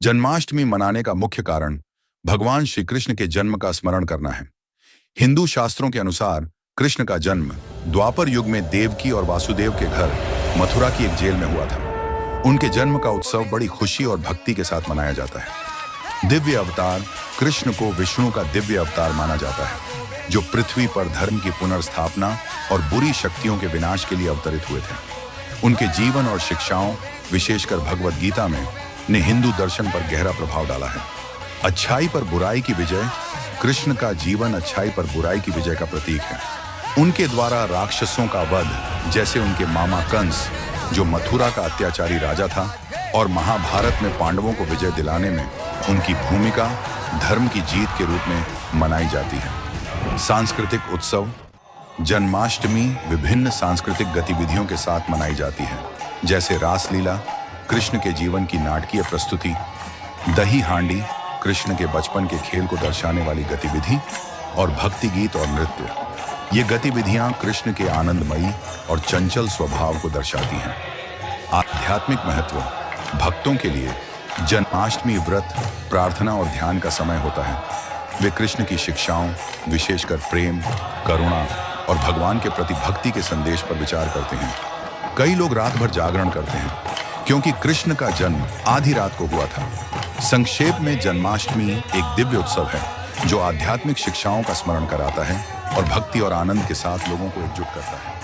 जन्माष्टमी मनाने का मुख्य कारण भगवान श्री कृष्ण के जन्म का स्मरण करना है। हिंदू शास्त्रों के अनुसार कृष्ण का जन्म द्वापर युग में देवकी और वासुदेव के घर मथुरा की एक जेल में हुआ था। उनके जन्म का उत्सव बड़ी खुशी और भक्ति के साथ मनाया जाता है। दिव्य अवतार कृष्ण को विष्णु का दिव्य अवतार माना जाता है, जो पृथ्वी पर धर्म की पुनर्स्थापना और बुरी शक्तियों के विनाश के लिए अवतरित हुए थे। उनके जीवन और शिक्षाओं, विशेषकर भगवद गीता में, ने हिंदू दर्शन पर गहरा प्रभाव डाला है। अच्छाई पर बुराई की विजय। कृष्ण का जीवन अच्छाई पर बुराई की विजय का प्रतीक है। उनके द्वारा राक्षसों का वध, जैसे उनके मामा कंस, जो मथुरा का अत्याचारी राजा था, और महाभारत में पांडवों को विजय दिलाने में उनकी भूमिका धर्म की जीत के रूप में मनाई जाती है। सांस्कृतिक उत्सव। जन्माष्टमी विभिन्न सांस्कृतिक गतिविधियों के साथ मनाई जाती है, जैसे रासलीला, कृष्ण के जीवन की नाटकीय प्रस्तुति, दही हांडी, कृष्ण के बचपन के खेल को दर्शाने वाली गतिविधि, और भक्ति गीत और नृत्य। ये गतिविधियां कृष्ण के आनंदमयी और चंचल स्वभाव को दर्शाती हैं। आध्यात्मिक महत्व। भक्तों के लिए जन्माष्टमी व्रत, प्रार्थना और ध्यान का समय होता है। वे कृष्ण की शिक्षाओं, विशेषकर प्रेम, करुणा और भगवान के प्रति भक्ति के संदेश पर विचार करते हैं। कई लोग रात भर जागरण करते हैं, क्योंकि कृष्ण का जन्म आधी रात को हुआ था। संक्षेप में, जन्माष्टमी एक दिव्य उत्सव है जो आध्यात्मिक शिक्षाओं का स्मरण कराता है और भक्ति और आनंद के साथ लोगों को एकजुट करता है।